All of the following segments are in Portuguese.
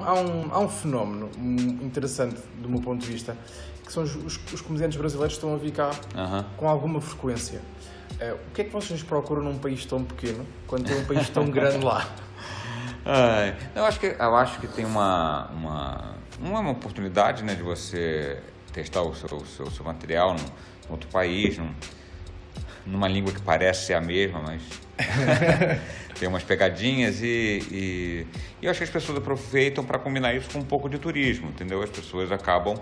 há um fenómeno interessante, do meu ponto de vista, que são os comediantes brasileiros que estão a vir cá com alguma frequência. O que é que vocês procuram num país tão pequeno, quando tem um país tão grande lá? Eu acho que tem uma oportunidade, né, de você testar o seu material em outro país, numa língua que parece ser a mesma, mas tem umas pegadinhas e eu acho que as pessoas aproveitam para combinar isso com um pouco de turismo, entendeu? As pessoas acabam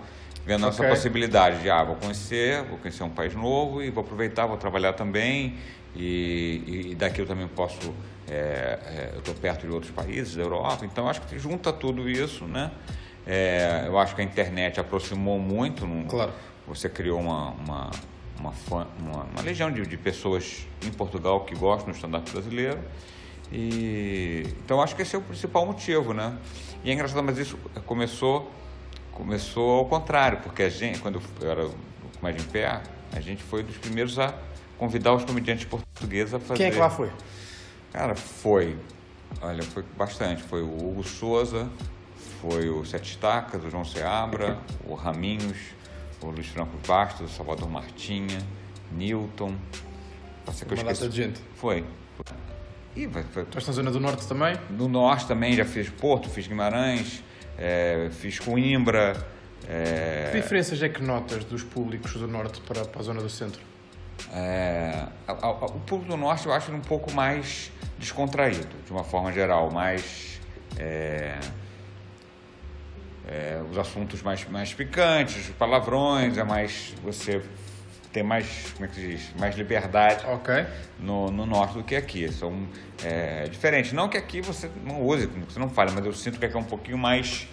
vendo essa possibilidade de, vou conhecer um país novo e vou aproveitar, vou trabalhar também e daqui eu também posso, eu estou perto de outros países da Europa, então acho que junta tudo isso, né? Eu acho que a internet aproximou muito, claro. Você criou uma legião de pessoas em Portugal que gostam do stand-up brasileiro. Então acho que esse é o principal motivo, né? E é engraçado, mas isso começou ao contrário, porque quando eu era o Comédia em Pé, a gente foi dos primeiros a convidar os comediantes portugueses a fazer. Quem é que lá foi? Cara, foi bastante. Foi o Hugo Souza, foi o Sete Estacas, o João Seabra, o Raminhos, o Luiz Franco Bastos, o Salvador Martinha, Newton. Uma data de gente. Foi. Estás na Zona do Norte também? No Norte também, já fiz Porto, fiz Guimarães, fiz Coimbra. Que diferenças é que notas dos públicos do Norte para a Zona do Centro? O público do Norte eu acho um pouco mais descontraído, de uma forma geral, mais... os assuntos mais picantes, os palavrões, você tem mais, como é que se diz, mais liberdade no Norte do que aqui. São diferentes. Não que aqui você não use, você não fale, mas eu sinto que aqui é um pouquinho mais,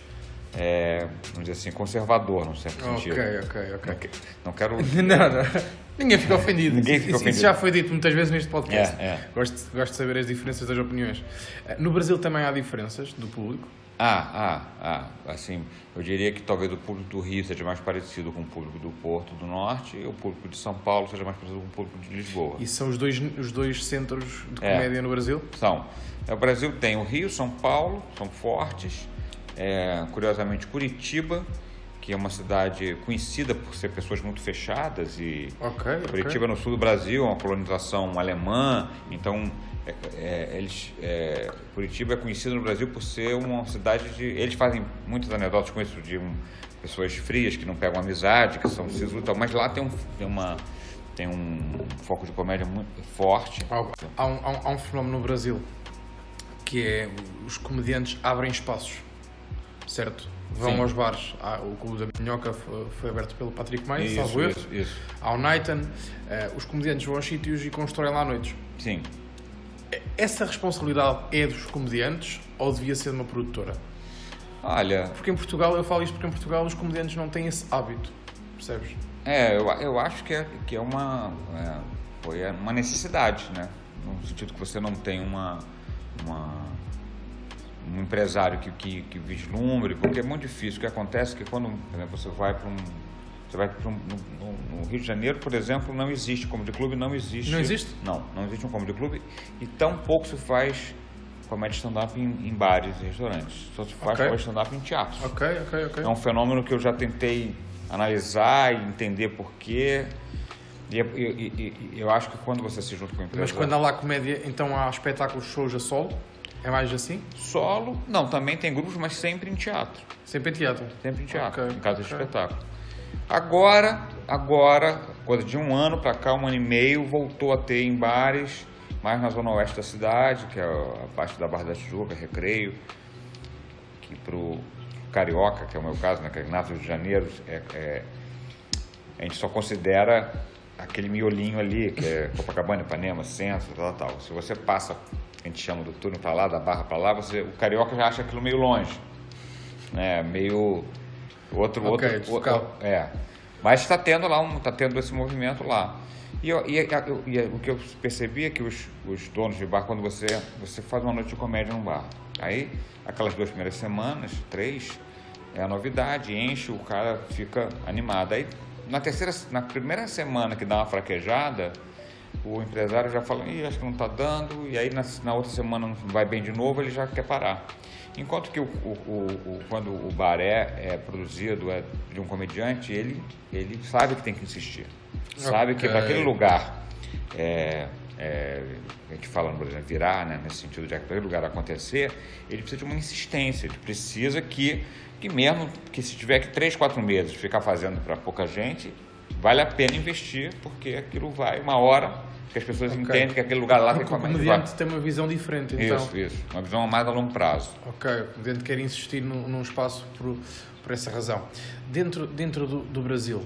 vamos dizer assim, conservador, num certo sentido. Ok. Não quero... não. Ninguém fica ofendido. Ninguém fica ofendido. Isso já foi dito muitas vezes neste podcast. Gosto de saber as diferenças das opiniões. No Brasil também há diferenças do público? Assim, eu diria que talvez o público do Rio seja mais parecido com o público do Porto, do Norte, e o público de São Paulo seja mais parecido com o público de Lisboa. E são os dois centros de comédia no Brasil? São. O Brasil tem o Rio, São Paulo, são fortes. Curiosamente, Curitiba, que é uma cidade conhecida por ser pessoas muito fechadas. Curitiba no sul do Brasil, é uma colonização alemã, então... Curitiba é conhecido no Brasil por ser uma cidade eles fazem muitas anedotas com isso, de pessoas frias que não pegam amizade, que são sisudos e tal, mas lá tem um foco de comédia muito forte. Há um fenómeno no Brasil que é os comediantes abrem espaços, certo? Vão aos bares. O Clube da Minhoca foi aberto pelo Patrick Maia, salvo erro. Há o Nighton. Os comediantes vão aos sítios e constroem lá noites. Sim. Essa responsabilidade é dos comediantes ou devia ser de uma produtora? Olha... Porque em Portugal, eu falo isto porque em Portugal os comediantes não têm esse hábito, percebes? Eu acho que é uma necessidade, né? No sentido que você não tem um empresário que vislumbre, porque é muito difícil. O que acontece é que quando, por exemplo, você vai no Rio de Janeiro, por exemplo, não existe comedy club, não existe. Não existe? Não existe um comedy club e tão pouco se faz comédia stand-up em bares e restaurantes. Só se faz comédia stand-up em teatros. É um fenômeno que eu já tentei analisar e entender porquê. E eu acho que quando você se junta com a empresa... Mas quando há lá comédia, então há espetáculos, shows a solo? É mais assim? Solo? Não, também tem grupos, mas sempre em teatro. Sempre em teatro? Sempre em teatro, em casa de espetáculo. Agora, coisa de um ano para cá, 1 ano e meio, voltou a ter em bares, mais na zona oeste da cidade, que é a parte da Barra da Tijuca, Recreio, que pro carioca, que é o meu caso, né, que é Rio de Janeiro, a gente só considera aquele miolinho ali, que é Copacabana, Ipanema, Centro, tal. Se você passa, a gente chama do túnel para lá, da Barra para lá, o carioca já acha aquilo meio longe, né, meio... Mas está tendo esse movimento lá. E o que eu percebi é que os donos de bar, quando você faz uma noite de comédia num bar, aí aquelas 2 primeiras semanas, 3, é a novidade, enche, o cara fica animado. Aí na primeira semana que dá uma fraquejada, o empresário já fala, acho que não está dando, e aí na outra semana não vai bem de novo, ele já quer parar. Enquanto que quando o bar é produzido de um comediante, ele sabe que tem que insistir. Sabe que para aquele lugar, a gente fala no Brasil, virar, né, nesse sentido de aquele lugar acontecer, ele precisa de uma insistência, ele precisa que mesmo que se tiver que 3, 4 meses ficar fazendo para pouca gente, vale a pena investir, porque aquilo vai uma hora que as pessoas entendem que aquele lugar lá tem como... O comediante tem uma visão diferente, então. Isso. Uma visão mais a longo prazo. Ok, o comediante quer insistir num espaço por essa razão. Dentro do Brasil,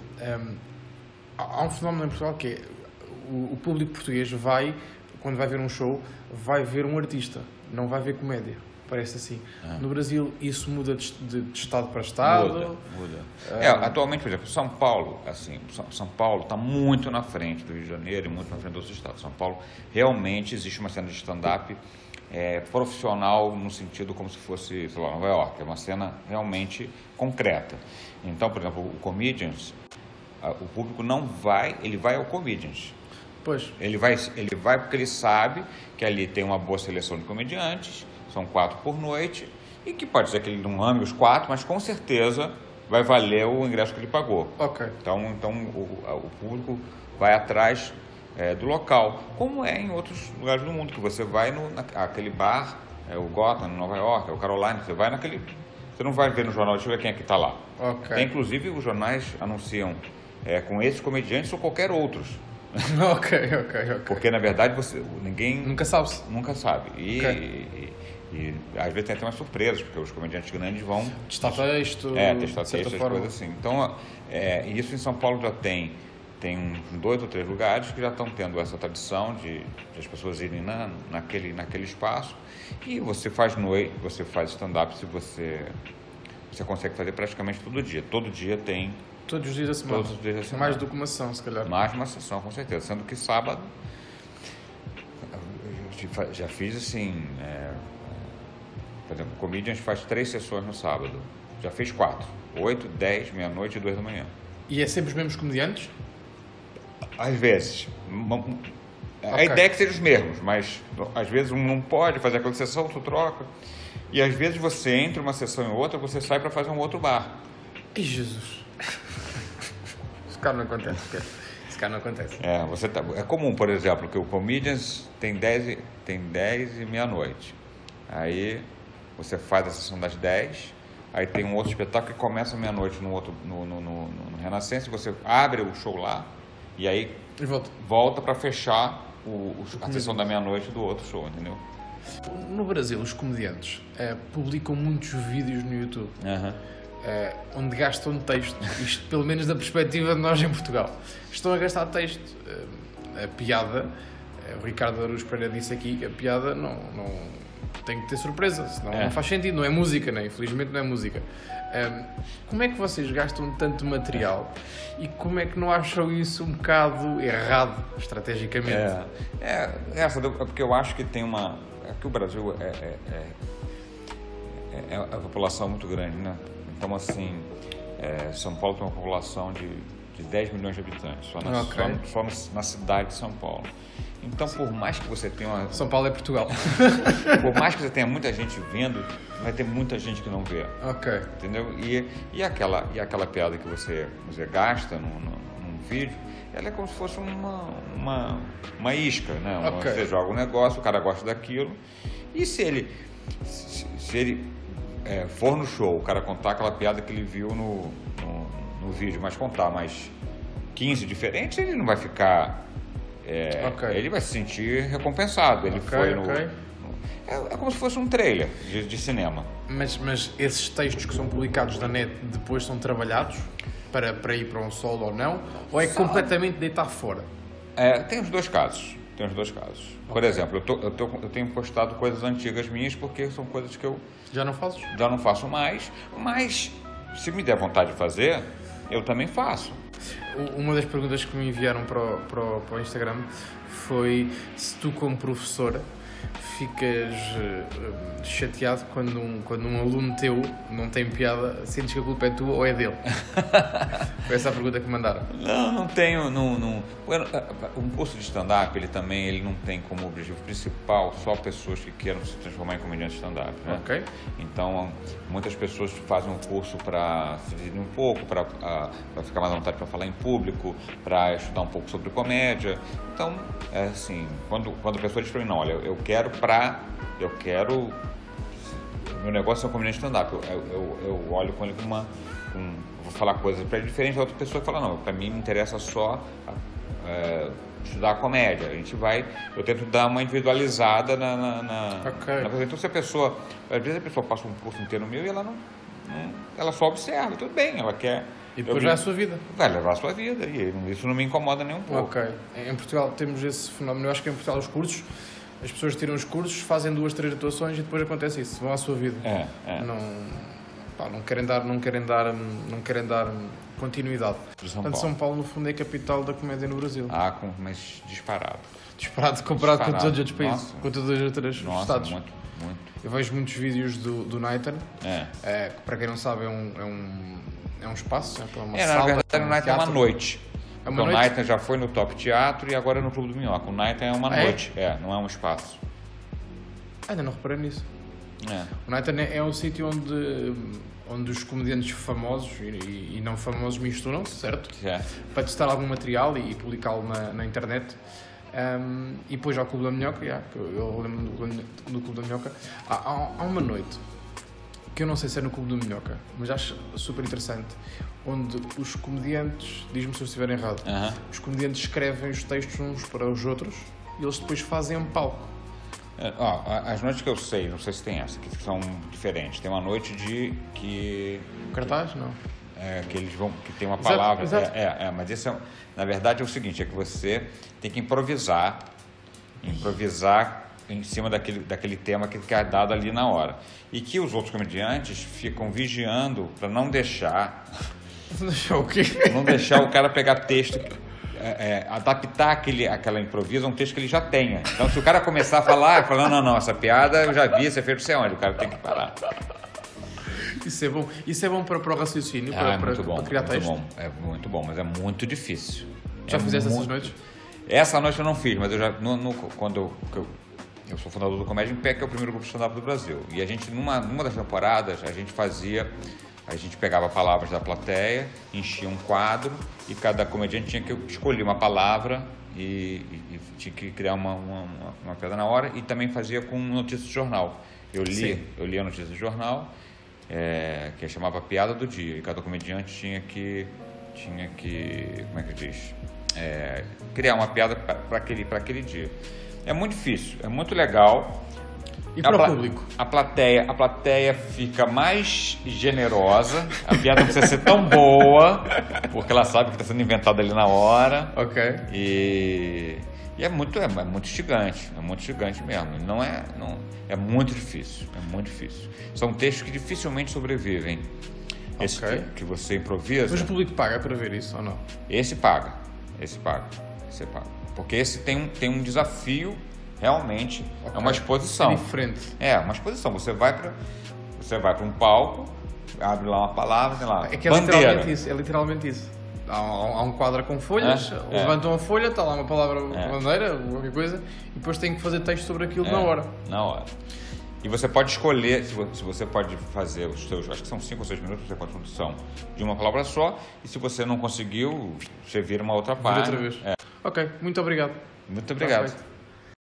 há um fenómeno em Portugal que é o público português quando vai ver um show, vai ver um artista, não vai ver comédia. Parece assim. No Brasil, isso muda de estado para estado? Muda. Atualmente, por exemplo, São Paulo está muito na frente do Rio de Janeiro e muito na frente dos outros estados. São Paulo, realmente existe uma cena de stand-up profissional no sentido como se fosse, sei lá, Nova York. É uma cena realmente concreta. Então, por exemplo, o Comedians, o público não vai, ele vai ao Comedians. Pois. Ele vai porque ele sabe que ali tem uma boa seleção de comediantes, são 4 por noite, e que pode ser que ele não ame os 4, mas com certeza vai valer o ingresso que ele pagou. Ok. Então o público vai atrás do local, como é em outros lugares do mundo, que você vai naquele bar, o Gotham, em Nova York, o Caroline, você vai naquele... Você não vai ver no jornal, deixa eu ver quem é que está lá. Ok. Inclusive, os jornais anunciam com esses comediantes ou qualquer outros. Ok. Porque, na verdade, ninguém... Nunca sabe. Nunca sabe. E às vezes tem até umas surpresas, porque os comediantes grandes vão... Testar texto. Testar texto, coisas assim. Então, isso em São Paulo já tem uns 2 ou 3 lugares que já estão tendo essa tradição de as pessoas irem naquele espaço. E você faz stand-up se você consegue fazer praticamente todo dia. Todo dia tem... Todos os dias da semana. Todos os dias da semana. Mais do que uma sessão, se calhar. Mais uma sessão, com certeza. Sendo que sábado, já fiz assim, por exemplo, o Comedians faz 3 sessões no sábado. Já fez 4. 8, 10, meia-noite e 2 da manhã. E é sempre os mesmos comediantes? Às vezes. A ideia é que sejam os mesmos, mas às vezes um não pode fazer aquela sessão, tu troca. E às vezes você, entre uma sessão e outra, você sai para fazer um outro bar. Ih, Jesus! Esse cara não acontece. É comum, por exemplo, que o Comedians tem 10 e meia-noite. Aí você faz a sessão das 10, aí tem um outro espetáculo que começa meia-noite no Renascença, você abre o show lá e aí volta para fechar a sessão da meia-noite do outro show, entendeu? No Brasil, os comediantes publicam muitos vídeos no YouTube. Onde gastam texto, isto pelo menos da perspectiva de nós em Portugal, estão a gastar texto. A piada, o Ricardo Araújo Pereira disse aqui que a piada não tem que ter surpresa, senão não faz sentido, não é música, né? Infelizmente não é música. Como é que vocês gastam tanto material e como é que não acham isso um bocado errado, estrategicamente? Porque eu acho que tem uma... É que o Brasil é a população muito grande, né? Então, assim, São Paulo tem uma população de 10 milhões de habitantes, só na cidade de São Paulo. Então, por mais que você tenha São Paulo é Portugal. Por mais que você tenha muita gente vendo, vai ter muita gente que não vê. Ok. Entendeu? E aquela piada que você gasta num vídeo, ela é como se fosse uma isca, né? Você joga um negócio, o cara gosta daquilo, e se ele for no show, o cara contar aquela piada que ele viu no vídeo, mas contar mais 15 diferentes, ele não vai ficar... Ele vai se sentir recompensado. Ele foi no... É como se fosse um trailer de cinema. Mas esses textos que são publicados na net depois são trabalhados para ir para um solo ou não? Ou é completamente deitar fora? Tem os dois casos. Por exemplo, eu tenho postado coisas antigas minhas porque são coisas que eu... Já não fazes? Já não faço mais, mas se me der vontade de fazer, eu também faço. Uma das perguntas que me enviaram para o Instagram foi se tu, como professora, ficas chateado quando um aluno teu não tem piada, sentes que a culpa é tua ou é dele? Foi essa a pergunta que me mandaram. Não tenho. Um curso de stand-up, ele não tem como objetivo principal só pessoas que queiram se transformar em comediante stand-up, né? Ok. Então, muitas pessoas fazem um curso para se dividir um pouco, para ficar mais à vontade para falar em público, para estudar um pouco sobre comédia. Então, assim, quando a pessoa diz para mim, não, olha, eu quero meu negócio é um comediante stand-up, eu olho com ele vou falar coisas para ele diferente da outra pessoa que fala, não, para mim me interessa só estudar comédia. Eu tento dar uma individualizada Okay. Então, às vezes a pessoa passa um curso inteiro meu e ela só observa, tudo bem, ela quer... E depois vai a sua vida. Vai levar a sua vida, e isso não me incomoda nem um pouco. Ok. Em Portugal temos esse fenómeno, eu acho que em Portugal os cursos, as pessoas tiram os cursos, fazem 2, 3 atuações e depois acontece isso, vão à sua vida. Não querem dar continuidade. Portanto, São Paulo, no fundo, é a capital da comédia no Brasil. Mas disparado. Disparado comparado com todos os outros países, com todos os outros estados. Muito. Eu vejo muitos vídeos do Nighton, que para quem não sabe é um espaço, é uma sala. Na verdade, o Nighton é uma noite. O Nighton já foi no Top Teatro e agora é no Clube do Minhoca. O Nighton é uma noite, não é um espaço. Ainda não reparei nisso. O Nighton é um sítio onde os comediantes famosos e não famosos misturam-se, certo? Para testar algum material e publicá-lo na internet. E depois ao Clube da Minhoca, eu lembro do Clube da Minhoca, há uma noite, que eu não sei se é no Clube da Minhoca, mas acho super interessante, onde os comediantes, diz-me se eu estiver errado, os comediantes escrevem os textos uns para os outros e eles depois fazem um palco. As noites que eu sei, não sei se tem essa, que são diferentes. Tem uma noite que... Cartaz? Não. Que eles vão, que tem uma palavra. Exato. Mas isso na verdade é o seguinte, é que você tem que improvisar em cima daquele tema que é dado ali na hora. E que os outros comediantes ficam vigiando para não deixar... Não deixar o quê? Não deixar o cara pegar texto... adaptar aquela improviso a um texto que ele já tenha. Então, se o cara começar a falar, não, essa piada eu já vi, você fez não sei onde, o cara tem que parar. Isso é bom para o raciocínio, para criar texto. É muito bom, mas é muito difícil. Já fizeste essas noites? Essa noite eu não fiz, mas eu já, quando eu sou fundador do Comédia em Pé, que é o primeiro grupo de stand-up do Brasil. E a gente, numa das temporadas, a gente pegava palavras da plateia, enchia um quadro e cada comediante tinha que escolher uma palavra e tinha que criar uma piada na hora, e também fazia com notícias de jornal. Eu lia a notícia do jornal, que chamava Piada do Dia, e cada comediante tinha que como é que diz? Criar uma piada para aquele dia. É muito difícil, é muito legal. E para o público? A plateia fica mais generosa, a piada não precisa ser tão boa, porque ela sabe que está sendo inventada ali na hora. Ok. E é muito instigante mesmo. É muito difícil, São textos que dificilmente sobrevivem. Esse que você improvisa. Mas o público paga para ver isso ou não? Esse paga. Porque esse tem um desafio. Realmente, é uma exposição. É diferente. Uma exposição. Você vai para um palco, abre lá uma palavra, tem lá, é literalmente isso. Há um quadro com folhas, levantam a folha, está lá uma palavra, bandeira, qualquer coisa, e depois tem que fazer texto sobre aquilo na hora. E você pode escolher, se você pode fazer os seus, acho que são 5 ou 6 minutos, não sei quantos são, de uma palavra só, e se você não conseguiu, você vira uma outra parte. Outra vez. Ok, muito obrigado. Muito obrigado.